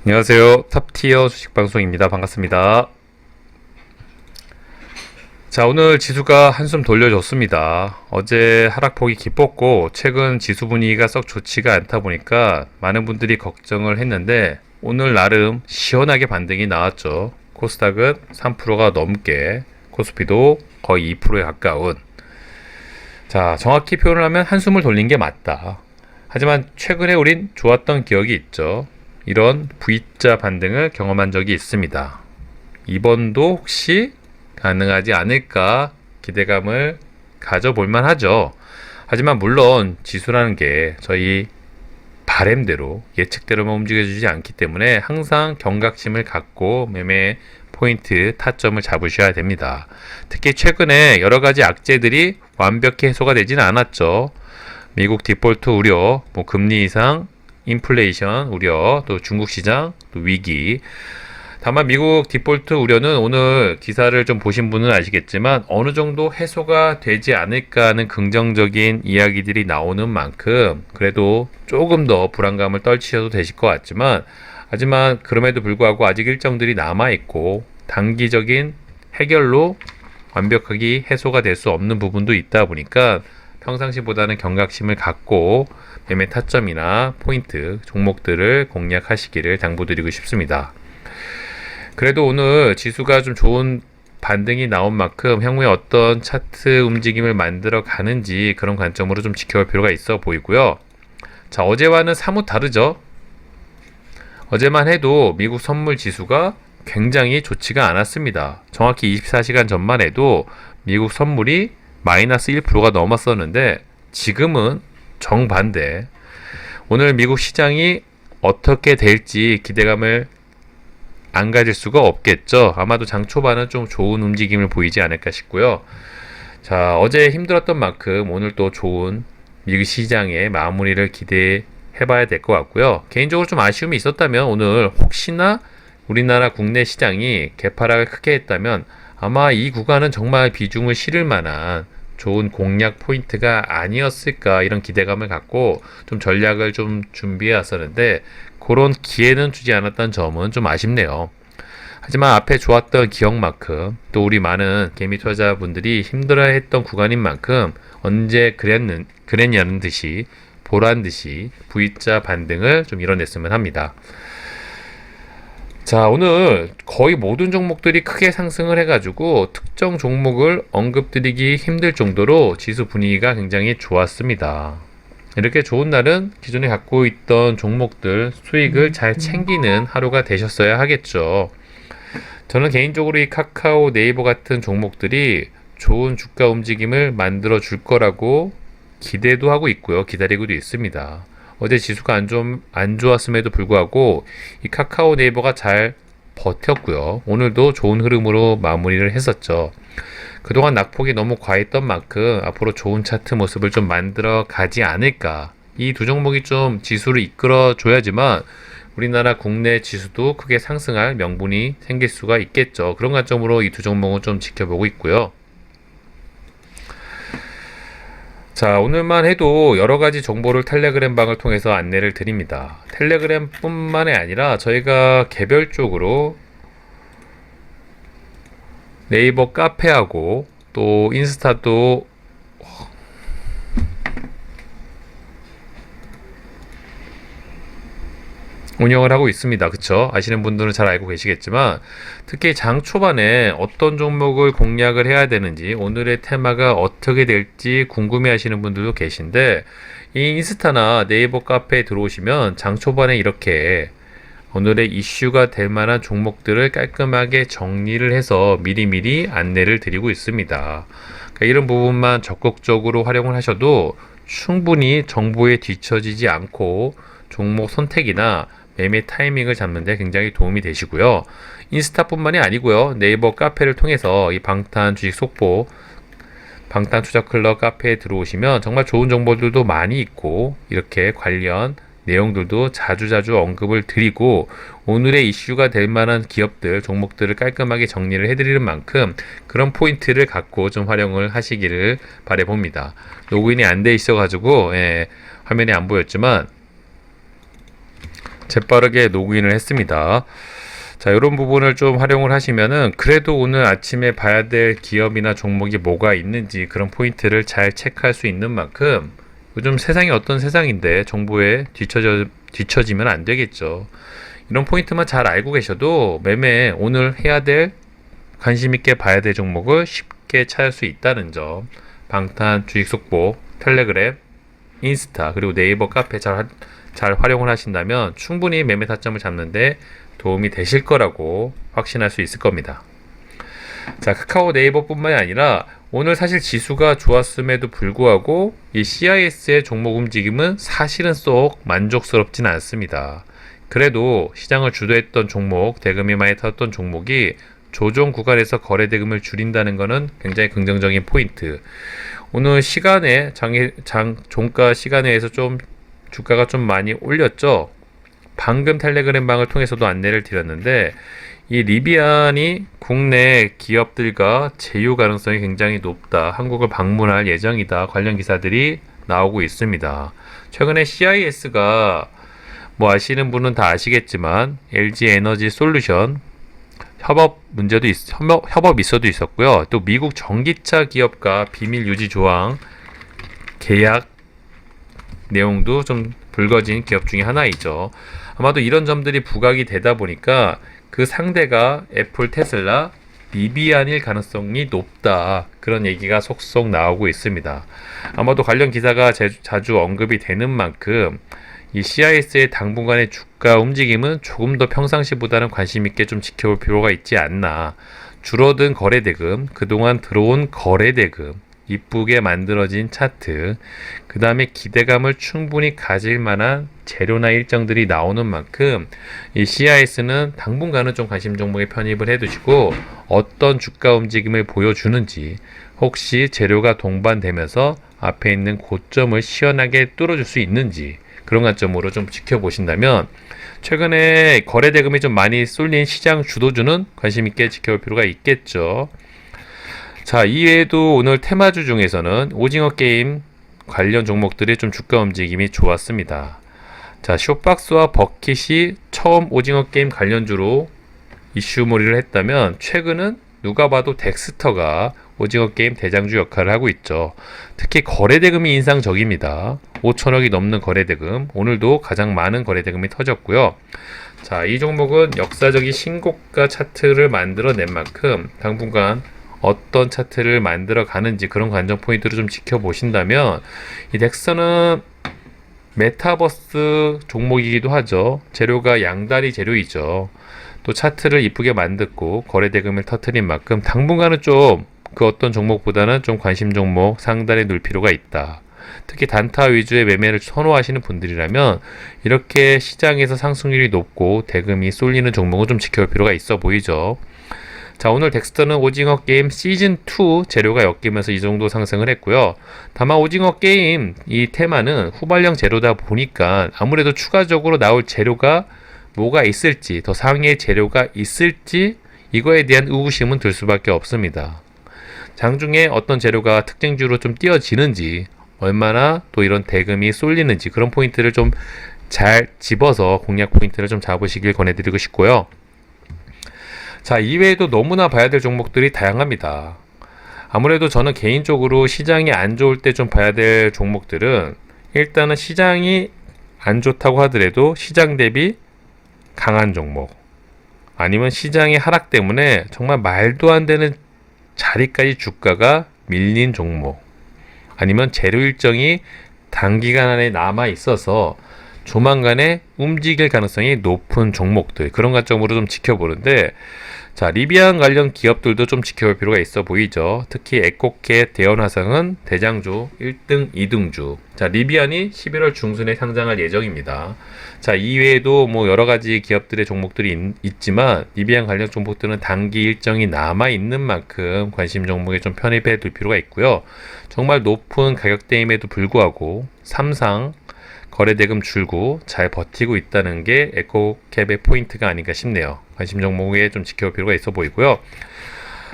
안녕하세요. 탑티어 주식방송입니다. 반갑습니다. 자, 오늘 지수가 한숨 돌려줬습니다. 어제 하락폭이 깊었고, 최근 지수 분위기가 썩 좋지가 않다 보니까 많은 분들이 걱정을 했는데, 오늘 나름 시원하게 반등이 나왔죠. 코스닥은 3%가 넘게, 코스피도 거의 2%에 가까운. 자, 정확히 표현을 하면 한숨을 돌린 게 맞다. 하지만 최근에 우린 좋았던 기억이 있죠. 이런 V자 반등을 경험한 적이 있습니다. 이번도 혹시 가능하지 않을까 기대감을 가져볼만 하죠. 하지만 물론 지수라는 게 저희 바램대로 예측대로만 움직여주지 않기 때문에 항상 경각심을 갖고 매매 포인트 타점을 잡으셔야 됩니다. 특히 최근에 여러 가지 악재들이 완벽히 해소가 되지는 않았죠. 미국 디폴트 우려, 금리 인상, 인플레이션 우려, 또 중국 시장, 또 위기. 다만 미국 디폴트 우려는 오늘 기사를 좀 보신 분은 아시겠지만 어느 정도 해소가 되지 않을까 하는 긍정적인 이야기들이 나오는 만큼 그래도 조금 더 불안감을 떨치셔도 되실 것 같지만 하지만 그럼에도 불구하고 아직 일정들이 남아있고 단기적인 해결로 완벽하게 해소가 될 수 없는 부분도 있다 보니까 평상시보다는 경각심을 갖고 매매 타점이나 포인트, 종목들을 공략하시기를 당부드리고 싶습니다. 그래도 오늘 지수가 좀 좋은 반등이 나온 만큼 향후에 어떤 차트 움직임을 만들어 가는지 그런 관점으로 좀 지켜볼 필요가 있어 보이고요. 자, 어제와는 사뭇 다르죠? 어제만 해도 미국 선물 지수가 굉장히 좋지가 않았습니다. 정확히 24시간 전만 해도 미국 선물이 마이너스 1%가 넘었었는데 지금은 정반대. 오늘 미국 시장이 어떻게 될지 기대감을 안 가질 수가 없겠죠. 아마도 장 초반은 좀 좋은 움직임을 보이지 않을까 싶고요. 자, 어제 힘들었던 만큼 오늘 또 좋은 미국 시장의 마무리를 기대해 봐야 될 것 같고요. 개인적으로 좀 아쉬움이 있었다면 오늘 혹시나 우리나라 국내 시장이 개파락을 크게 했다면 아마 이 구간은 정말 비중을 실을 만한 좋은 공략 포인트가 아니었을까 이런 기대감을 갖고 좀 전략을 좀 준비해 왔었는데 그런 기회는 주지 않았던 점은 좀 아쉽네요. 하지만 앞에 좋았던 기억만큼 또 우리 많은 개미 투자자분들이 힘들어했던 구간인 만큼 언제 그랬냐는 듯이 보란 듯이 V자 반등을 좀 이뤄냈으면 합니다. 자, 오늘 거의 모든 종목들이 크게 상승을 해가지고 특정 종목을 언급드리기 힘들 정도로 지수 분위기가 굉장히 좋았습니다. 이렇게 좋은 날은 기존에 갖고 있던 종목들 수익을 잘 챙기는 하루가 되셨어야 하겠죠. 저는 개인적으로 이 카카오, 네이버 같은 종목들이 좋은 주가 움직임을 만들어 줄 거라고 기대도 하고 있고요. 기다리고도 있습니다. 어제 지수가 안 좋았음에도 불구하고 이 카카오 네이버가 잘 버텼고요. 오늘도 좋은 흐름으로 마무리를 했었죠. 그동안 낙폭이 너무 과했던 만큼 앞으로 좋은 차트 모습을 좀 만들어 가지 않을까. 이 두 종목이 좀 지수를 이끌어 줘야지만 우리나라 국내 지수도 크게 상승할 명분이 생길 수가 있겠죠. 그런 관점으로 이 두 종목은 좀 지켜보고 있고요. 자, 오늘만 해도 여러가지 정보를 텔레그램 방을 통해서 안내를 드립니다. 텔레그램 뿐만이 아니라 저희가 개별적으로 네이버 카페하고 또 인스타도 운영을 하고 있습니다. 그쵸? 아시는 분들은 잘 알고 계시겠지만 특히 장 초반에 어떤 종목을 공략을 해야 되는지 오늘의 테마가 어떻게 될지 궁금해 하시는 분들도 계신데 이 인스타나 네이버 카페에 들어오시면 장 초반에 이렇게 오늘의 이슈가 될 만한 종목들을 깔끔하게 정리를 해서 미리미리 안내를 드리고 있습니다. 그러니까 이런 부분만 적극적으로 활용을 하셔도 충분히 정보에 뒤처지지 않고 종목 선택이나 매매 타이밍을 잡는 데 굉장히 도움이 되시고요. 인스타뿐만이 아니고요. 네이버 카페를 통해서 이 방탄 주식 속보, 방탄 투자 클럽 카페에 들어오시면 정말 좋은 정보들도 많이 있고 이렇게 관련 내용들도 자주자주 언급을 드리고 오늘의 이슈가 될 만한 기업들, 종목들을 깔끔하게 정리를 해드리는 만큼 그런 포인트를 갖고 좀 활용을 하시기를 바라봅니다. 로그인이 안 돼 있어가지고 화면에 안 보였지만 재빠르게 로그인을 했습니다. 자, 이런 부분을 좀 활용을 하시면은 그래도 오늘 아침에 봐야 될 기업이나 종목이 뭐가 있는지 그런 포인트를 잘 체크할 수 있는 만큼 요즘 세상이 어떤 세상인데 정보에 뒤처지면 안 되겠죠. 이런 포인트만 잘 알고 계셔도 매매 오늘 해야 될 관심 있게 봐야 될 종목을 쉽게 찾을 수 있다는 점. 방탄, 주식 속보, 텔레그램, 인스타 그리고 네이버 카페 잘 활용을 하신다면 충분히 매매 타점을 잡는데 도움이 되실 거라고 확신할 수 있을 겁니다. 자, 카카오 네이버뿐만이 아니라 오늘 사실 지수가 좋았음에도 불구하고 이 CIS의 종목 움직임은 사실은 쏙 만족스럽진 않습니다. 그래도 시장을 주도했던 종목, 대금이 많이 터졌던 종목이 조정 구간에서 거래 대금을 줄인다는 것은 굉장히 긍정적인 포인트. 오늘 시간에 종가 시간에서 좀 주가가 좀 많이 올렸죠. 방금 텔레그램 방을 통해서도 안내를 드렸는데 이 리비안이 국내 기업들과 제휴 가능성이 굉장히 높다. 한국을 방문할 예정이다. 관련 기사들이 나오고 있습니다. 최근에 CIS가 뭐 아시는 분은 다 아시겠지만 LG 에너지 솔루션 협업 미서도 있었고요. 또 미국 전기차 기업과 비밀 유지 조항 계약 내용도 좀 불거진 기업 중에 하나이죠. 아마도 이런 점들이 부각이 되다 보니까 그 상대가 애플, 테슬라, 리비안일 가능성이 높다. 그런 얘기가 속속 나오고 있습니다. 아마도 관련 기사가 자주 언급이 되는 만큼 이 CIS의 당분간의 주가 움직임은 조금 더 평상시보다는 관심 있게 좀 지켜볼 필요가 있지 않나. 줄어든 거래대금, 그동안 들어온 거래대금, 이쁘게 만들어진 차트, 그 다음에 기대감을 충분히 가질 만한 재료나 일정들이 나오는 만큼 이 CIS는 당분간은 좀 관심 종목에 편입을 해두시고 어떤 주가 움직임을 보여주는지 혹시 재료가 동반되면서 앞에 있는 고점을 시원하게 뚫어줄 수 있는지 그런 관점으로 좀 지켜보신다면 최근에 거래 대금이 좀 많이 쏠린 시장 주도주는 관심 있게 지켜볼 필요가 있겠죠. 자, 이외에도 오늘 테마주 중에서는 오징어 게임 관련 종목들이 좀 주가 움직임이 좋았습니다. 자, 쇼박스와 버킷이 처음 오징어 게임 관련주로 이슈몰이를 했다면 최근은 누가 봐도 덱스터가 오징어 게임 대장주 역할을 하고 있죠. 특히 거래대금이 인상적입니다. 5천억이 넘는 거래대금, 오늘도 가장 많은 거래대금이 터졌고요. 자, 이 종목은 역사적인 신고가 차트를 만들어낸 만큼 당분간 어떤 차트를 만들어 가는지 그런 관전 포인트를 좀 지켜보신다면 이 덱스터는 메타버스 종목이기도 하죠. 재료가 양다리 재료이죠. 또 차트를 이쁘게 만들고 거래 대금을 터트린 만큼 당분간은 좀 그 어떤 종목보다는 좀 관심 종목 상단에 놓을 필요가 있다. 특히 단타 위주의 매매를 선호하시는 분들이라면 이렇게 시장에서 상승률이 높고 대금이 쏠리는 종목은 좀 지켜볼 필요가 있어 보이죠. 자, 오늘 덱스터는 오징어 게임 시즌2 재료가 엮이면서 이 정도 상승을 했고요. 다만 오징어 게임 이 테마는 후발령 재료다 보니까 아무래도 추가적으로 나올 재료가 뭐가 있을지, 더 상위의 재료가 있을지 이거에 대한 의구심은 들 수밖에 없습니다. 장중에 어떤 재료가 특징주로 좀 띄어지는지, 얼마나 또 이런 대금이 쏠리는지 그런 포인트를 좀 잘 집어서 공략 포인트를 좀 잡으시길 권해드리고 싶고요. 자, 이외에도 너무나 봐야 될 종목들이 다양합니다. 아무래도 저는 개인적으로 시장이 안 좋을 때 좀 봐야 될 종목들은 일단은 시장이 안 좋다고 하더라도 시장 대비 강한 종목, 아니면 시장의 하락 때문에 정말 말도 안 되는 자리까지 주가가 밀린 종목, 아니면 재료 일정이 단기간 안에 남아 있어서 조만간에 움직일 가능성이 높은 종목들, 그런 관점으로 좀 지켜보는데, 자, 리비안 관련 기업들도 좀 지켜볼 필요가 있어 보이죠. 특히 에코캣, 대연화성은 대장주 1등, 2등주. 자, 리비안이 11월 중순에 상장할 예정입니다. 자, 이외에도 뭐 여러가지 기업들의 종목들이 있지만 리비안 관련 종목들은 단기 일정이 남아있는 만큼 관심 종목에 좀 편입해 둘 필요가 있고요. 정말 높은 가격대임에도 불구하고 삼상 거래대금 줄고 잘 버티고 있다는 게 에코캡의 포인트가 아닌가 싶네요. 관심 종목에 좀 지켜볼 필요가 있어 보이고요.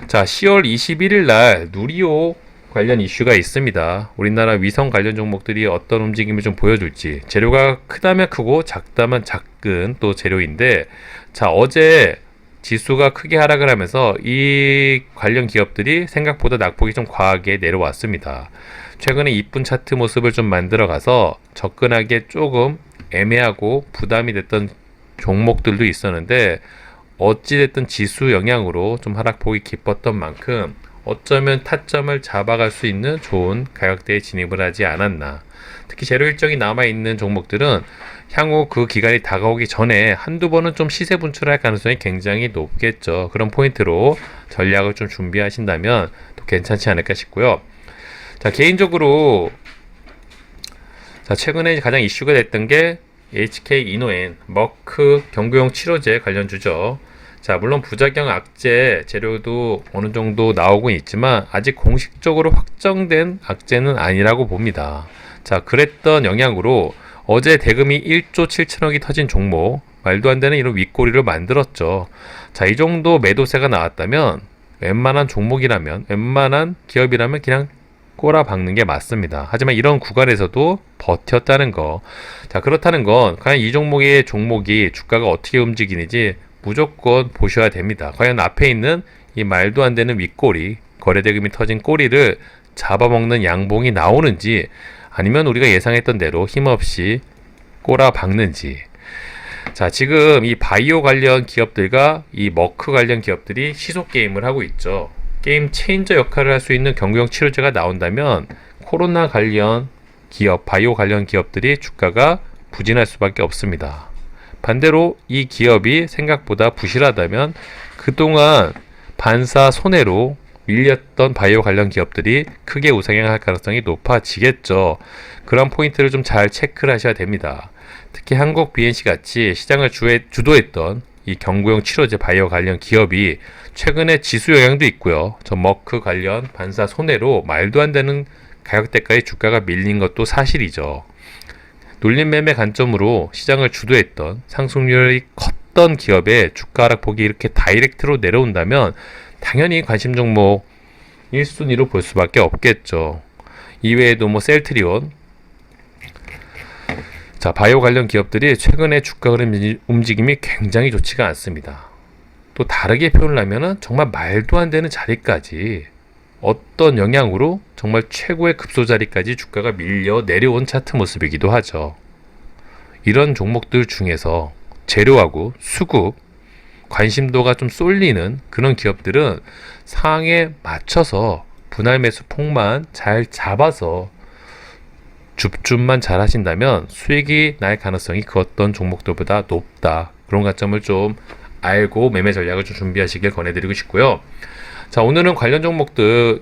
자, 10월 21일 날 누리호 관련 이슈가 있습니다. 우리나라 위성 관련 종목들이 어떤 움직임을 좀 보여줄지. 재료가 크다면 크고 작다면 작은 또 재료인데, 자, 어제 지수가 크게 하락을 하면서 이 관련 기업들이 생각보다 낙폭이 좀 과하게 내려왔습니다. 최근에 이쁜 차트 모습을 좀 만들어 가서 접근하기에 조금 애매하고 부담이 됐던 종목들도 있었는데, 어찌됐든 지수 영향으로 좀 하락폭이 깊었던 만큼 어쩌면 타점을 잡아갈 수 있는 좋은 가격대에 진입을 하지 않았나. 특히 재료 일정이 남아있는 종목들은 향후 그 기간이 다가오기 전에 한두 번은 좀 시세 분출할 가능성이 굉장히 높겠죠. 그런 포인트로 전략을 좀 준비하신다면 또 괜찮지 않을까 싶고요. 자, 개인적으로 자, 최근에 가장 이슈가 됐던 게 HK 이노엔 머크 경구용 치료제 관련주죠. 자, 물론 부작용 악재 재료도 어느 정도 나오고 있지만 아직 공식적으로 확정된 악재는 아니라고 봅니다. 자, 그랬던 영향으로 어제 대금이 1조 7천억이 터진 종목, 말도 안 되는 이런 윗꼬리를 만들었죠. 자, 이 정도 매도세가 나왔다면 웬만한 종목이라면, 웬만한 기업이라면 그냥 꼬라박는 게 맞습니다. 하지만 이런 구간에서도 버텼다는 거. 자, 그렇다는 건 과연 이 종목이 주가가 어떻게 움직이는지 무조건 보셔야 됩니다. 과연 앞에 있는 이 말도 안 되는 윗꼬리, 거래대금이 터진 꼬리를 잡아먹는 양봉이 나오는지, 아니면 우리가 예상했던 대로 힘없이 꼬라박는지. 자, 지금 이 바이오 관련 기업들과 이 머크 관련 기업들이 시속 게임을 하고 있죠. 게임 체인저 역할을 할 수 있는 경구용 치료제가 나온다면 코로나 관련 기업, 바이오 관련 기업들이 주가가 부진할 수밖에 없습니다. 반대로 이 기업이 생각보다 부실하다면 그동안 반사 손해로 밀렸던 바이오 관련 기업들이 크게 우상향할 가능성이 높아지겠죠. 그런 포인트를 좀 잘 체크를 하셔야 됩니다. 특히 한국 BNC 같이 시장을 주도했던 이 경구용 치료제 바이오 관련 기업이 최근에 지수 영향도 있고요. 저 머크 관련 반사 손해로 말도 안 되는 가격대까지 주가가 밀린 것도 사실이죠. 눌림 매매 관점으로 시장을 주도했던 상승률이 컸던 기업의 주가 하락폭이 이렇게 다이렉트로 내려온다면 당연히 관심 종목 1순위로 볼 수밖에 없겠죠. 이외에도 뭐 셀트리온, 자, 바이오 관련 기업들이 최근에 주가 흐름 움직임이 굉장히 좋지가 않습니다. 또 다르게 표현을 하면은 정말 말도 안 되는 자리까지, 어떤 영향으로 정말 최고의 급소 자리까지 주가가 밀려 내려온 차트 모습이기도 하죠. 이런 종목들 중에서 재료하고 수급, 관심도가 좀 쏠리는 그런 기업들은 상황에 맞춰서 분할 매수 폭만 잘 잡아서 줍줍만 잘 하신다면 수익이 날 가능성이 그 어떤 종목들보다 높다. 그런 관점을 좀 알고 매매 전략을 좀 준비하시길 권해드리고 싶고요. 자, 오늘은 관련 종목들,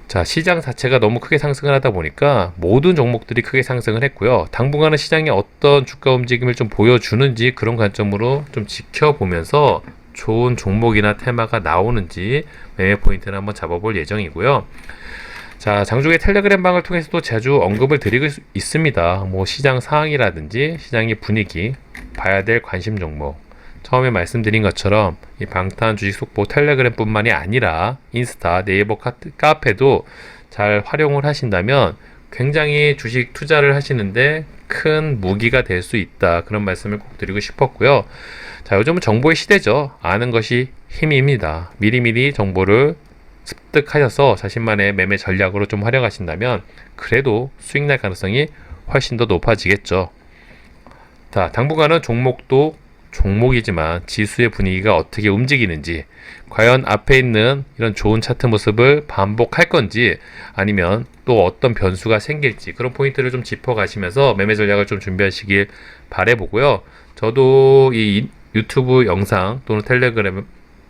자, 시장 자체가 너무 크게 상승을 하다 보니까 모든 종목들이 크게 상승을 했고요. 당분간은 시장이 어떤 주가 움직임을 좀 보여주는지 그런 관점으로 좀 지켜보면서 좋은 종목이나 테마가 나오는지 매매 포인트를 한번 잡아볼 예정이고요. 자, 장중에 텔레그램 방을 통해서도 자주 언급을 드리고 있습니다. 뭐 시장 상황이라든지 시장의 분위기, 봐야 될 관심 종목. 처음에 말씀드린 것처럼 이 방탄 주식 속보 텔레그램 뿐만이 아니라 인스타, 네이버 카페도 잘 활용을 하신다면 굉장히 주식 투자를 하시는데 큰 무기가 될 수 있다. 그런 말씀을 꼭 드리고 싶었고요. 자, 요즘은 정보의 시대죠. 아는 것이 힘입니다. 미리미리 정보를 습득하셔서 자신만의 매매 전략으로 좀 활용하신다면 그래도 수익 날 가능성이 훨씬 더 높아지겠죠. 자, 당분간은 종목도 종목이지만 지수의 분위기가 어떻게 움직이는지, 과연 앞에 있는 이런 좋은 차트 모습을 반복할 건지 아니면 또 어떤 변수가 생길지 그런 포인트를 좀 짚어가시면서 매매 전략을 좀 준비하시길 바라보고요. 저도 이 유튜브 영상 또는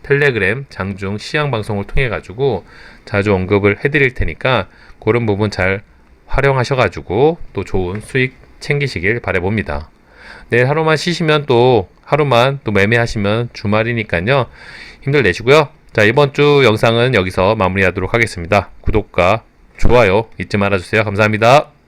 텔레그램 장중 시향 방송을 통해 가지고 자주 언급을 해드릴 테니까 그런 부분 잘 활용하셔가지고 또 좋은 수익 챙기시길 바라봅니다. 내일 하루만 쉬시면 또 하루만 또 매매하시면 주말이니까요. 힘들 내시고요. 자, 이번 주 영상은 여기서 마무리하도록 하겠습니다. 구독과 좋아요 잊지 말아주세요. 감사합니다.